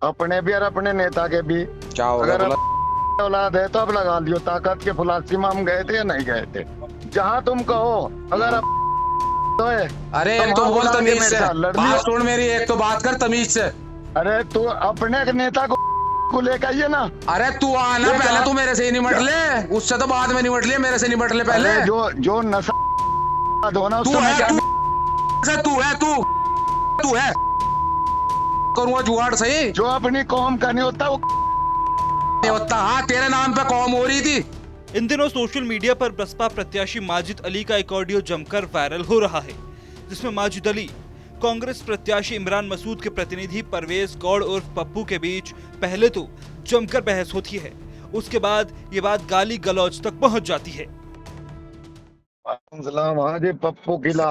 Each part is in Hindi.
अपने भी और अपने नेता के भी। क्या हो गया? अगर औलाद है तो अब लगा लियो ताकत के। फुलासी में हम गए थे या नहीं गए थे? जहाँ तुम कहो। अगर अब तो है अरे तो एक तो वहाँ बोल बुला के तमीज मेरे से, साथ लड़ बात लियो। सुन मेरी, एक तो बात कर तमीज से। अरे तू अपने नेता को लेकर आइए ना। अरे तू आना ये पहले, कहा- तू मेरे से ही निमट ले, उससे तो बाद में निमट ले, मेरे से निमट ले पहले। अरे जो नशा धोना उस तू समय है, क्या तू है करूंगा जुगाड़ सही जो अपनी कौम का नहीं होता वो नहीं होता। हाँ, तेरे नाम पे कौम हो रही थी। इन दिनों सोशल मीडिया पर बसपा प्रत्याशी माजिद अली का एक ऑडियो जमकर वायरल हो रहा है, जिसमें माजिद अली कांग्रेस प्रत्याशी इमरान मसूद के प्रतिनिधि परवेज गौड़ उर्फ पप्पू के बीच पहले तो जमकर बहस होती है, उसके बाद ये बात गाली गलौज तक पहुंच जाती है। हाजी पप्पू किला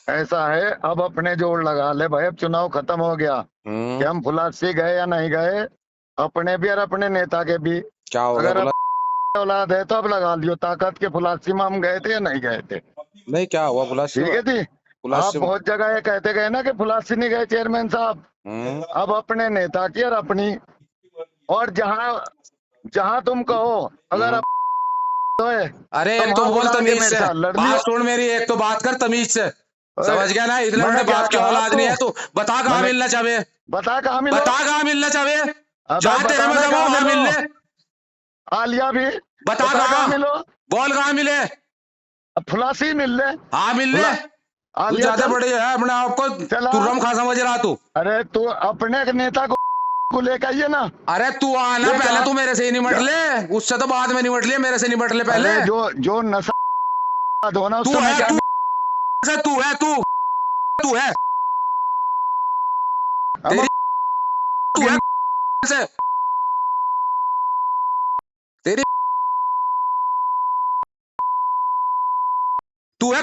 ऐसा है। अब अपने जोड़ लगा ले भाई। अब चुनाव खत्म हो गया कि हम फुलासी गए या नहीं गए। अपने भी और अपने नेता के भी। क्या हो गया? अगर औलाद है तो अब लगा लियो ताकत के। फुलासी में हम गए थे या नहीं गए थे? नहीं, क्या हुआ? फुलासी ठीक है थी। आप फुलासी बहुत जगह ये कहते गए ना कि फुलासी नहीं गए चेयरमैन साहब। अब अपने नेता की और अपनी। और जहाँ तुम कहो। अगर अब तो है अरे तो एक तो वहाँ बोल बुला के तमीज मेरे से, साथ लड़ बात लियो। सुन मेरी, एक तो बात कर तमीज से। समझ गया ना? इतने मैं बड़े क्या बाप की कहा औलाद आपको? नहीं है तू। बता कहाँ मैंने- मिलना चाहे, बता कहाँ मिलो। बता कहाँ मिलना चाहे, अबे जहाँ तेरे में बताना दबाओ कहाँ वहाँ मिलो। मिल ले। आलिया भी। बता कहाँ कहाँ मिलो। बोल, कहाँ मिले? अब फुलासी मिल ले। हाँ मिल ले। तू आलिया ज्यादा चल। बड़े है अपने आप को, चला। तू रम खा समझ रहा तू। अरे तू अपने नेता को लेकर आइए ना। अरे तू आना ये पहले, कहा- तू मेरे से ही निमट ले, उससे तो बाद में निमट ले, मेरे से निमट ले पहले। अरे जो नशा धोना उस तू समय है, क्या तू है अब तेरी तू है से तेरी तू है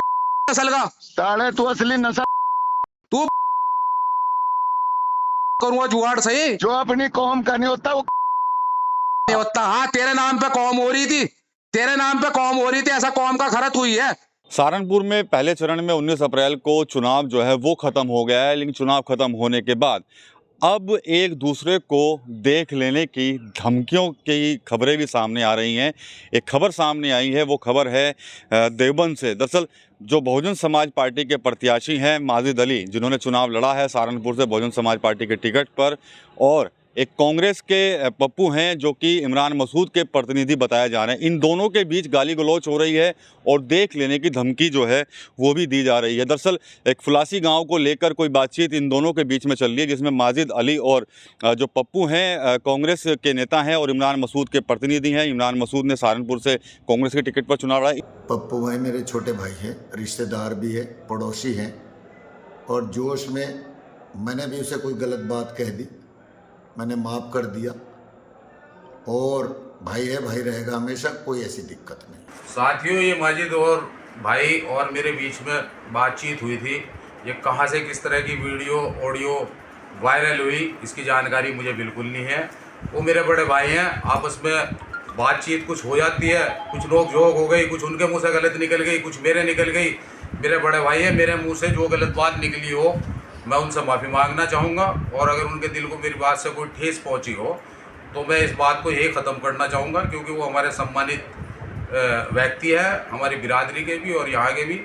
असल का। साले तू असली नशा तू करूंगा जुगाड़ सही जो अपनी कौम का नहीं होता वो नहीं होता। हाँ, तेरे नाम पे कौम हो रही थी, तेरे नाम पे कौम हो रही थी, ऐसा कौम का खरत हुई है। सहारनपुर में पहले चरण में 19 अप्रैल को चुनाव जो है वो ख़त्म हो गया है, लेकिन चुनाव ख़त्म होने के बाद अब एक दूसरे को देख लेने की धमकियों की खबरें भी सामने आ रही हैं। एक खबर सामने आई है, वो खबर है देवबंद से। दरअसल जो बहुजन समाज पार्टी के प्रत्याशी हैं माजिद अली, जिन्होंने चुनाव लड़ा है सहारनपुर से बहुजन समाज पार्टी के टिकट पर, और एक कांग्रेस के पप्पू हैं जो कि इमरान मसूद के प्रतिनिधि बताए जा रहे हैं, इन दोनों के बीच गाली गलौच हो रही है और देख लेने की धमकी जो है वो भी दी जा रही है। दरअसल एक फुलासी गांव को लेकर कोई बातचीत इन दोनों के बीच में चल रही है, जिसमें माजिद अली और जो पप्पू हैं कांग्रेस के नेता हैं और इमरान मसूद के प्रतिनिधि हैं। इमरान मसूद ने सहारनपुर से कांग्रेस के टिकट पर चुनाव लड़ा। पप्पू भाई मेरे छोटे भाई हैं, रिश्तेदार भी है, पड़ोसी हैं, और जोश में मैंने भी उसे कोई गलत बात कह दी, मैंने माफ़ कर दिया, और भाई है भाई रहेगा हमेशा, कोई ऐसी दिक्कत नहीं। साथियों, ये माजिद और भाई और मेरे बीच में बातचीत हुई थी। ये कहाँ से किस तरह की वीडियो ऑडियो वायरल हुई इसकी जानकारी मुझे बिल्कुल नहीं है। वो मेरे बड़े भाई हैं, आपस में बातचीत कुछ हो जाती है, कुछ नोक झोंक हो गई, कुछ उनके मुंह से गलत निकल गई, कुछ मेरे निकल गई। मेरे बड़े भाई हैं, मेरे मुंह से जो गलत बात निकली हो मैं उनसे माफ़ी मांगना चाहूँगा, और अगर उनके दिल को मेरी बात से कोई ठेस पहुँची हो तो मैं इस बात को यही ख़त्म करना चाहूँगा, क्योंकि वो हमारे सम्मानित व्यक्ति है, हमारी बिरादरी के भी और यहाँ के भी।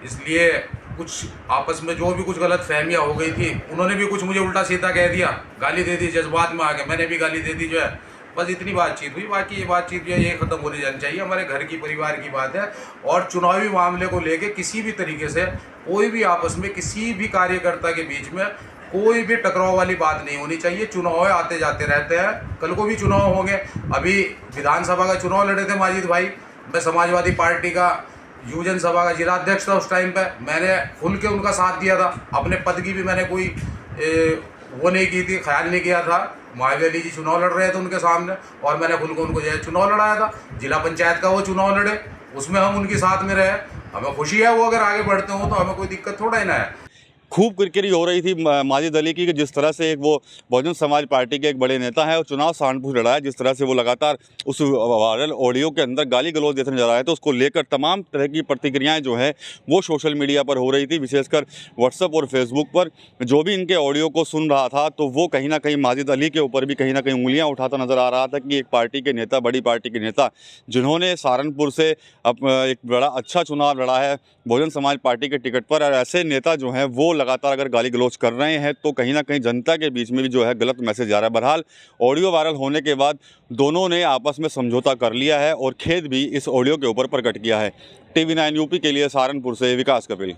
इसलिए कुछ आपस में जो भी कुछ गलत फहमियाँ हो गई थी, उन्होंने भी कुछ मुझे उल्टा सीधा कह दिया, गाली दे दी, जज्बात में आके मैंने भी गाली दे दी जो है। बस इतनी बातचीत हुई, बाकी ये बातचीत जो है ये ख़त्म होने जानी चाहिए। हमारे घर की परिवार की बात है, और चुनावी मामले को लेके किसी भी तरीके से कोई भी आपस में किसी भी कार्यकर्ता के बीच में कोई भी टकराव वाली बात नहीं होनी चाहिए। चुनाव आते जाते रहते हैं, कल को भी चुनाव होंगे। अभी विधानसभा का चुनाव लड़े थे माजिद भाई, मैं समाजवादी पार्टी का युवजन सभा का जिलाध्यक्ष था उस टाइम पे, मैंने खुल के उनका साथ दिया था। अपने पद की भी मैंने कोई वो नहीं की थी, ख्याल नहीं किया था। मायावती अली जी चुनाव लड़ रहे थे उनके सामने, और मैंने खुल को उनको जो है चुनाव लड़ाया था। जिला पंचायत का वो चुनाव लड़े, उसमें हम उनके साथ में रहे, हमें खुशी है वो अगर आगे बढ़ते हो तो हमें कोई दिक्कत थोड़ा ही ना है। खूब किरकिरी हो रही थी माजिद अली की कि जिस तरह से एक वो बहुजन समाज पार्टी के एक बड़े नेता है और चुनाव सहारनपुर लड़ा है, जिस तरह से वो लगातार उस वायरल ऑडियो के अंदर गाली गलौज देते नजर आ रहे थे, उसको लेकर तमाम तरह की प्रतिक्रियाएं जो है वो सोशल मीडिया पर हो रही थी, विशेषकर व्हाट्सएप और फेसबुक पर। जो भी इनके ऑडियो को सुन रहा था तो वो कहीं ना कहीं माजिद अली के ऊपर भी कहीं ना कहीं उंगलियां उठाता नजर आ रहा था कि एक पार्टी के नेता, बड़ी पार्टी के नेता जिन्होंने सहारनपुर से एक बड़ा अच्छा चुनाव लड़ा है बहुजन समाज पार्टी के टिकट पर, और ऐसे नेता जो हैं वो लगातार अगर गाली गलौज कर रहे हैं तो कहीं ना कहीं जनता के बीच में भी जो है गलत मैसेज जा रहा है। बहरहाल ऑडियो वायरल होने के बाद दोनों ने आपस में समझौता कर लिया है और खेद भी इस ऑडियो के ऊपर प्रकट किया है। TV9 यूपी के लिए सहारनपुर से विकास कपिल।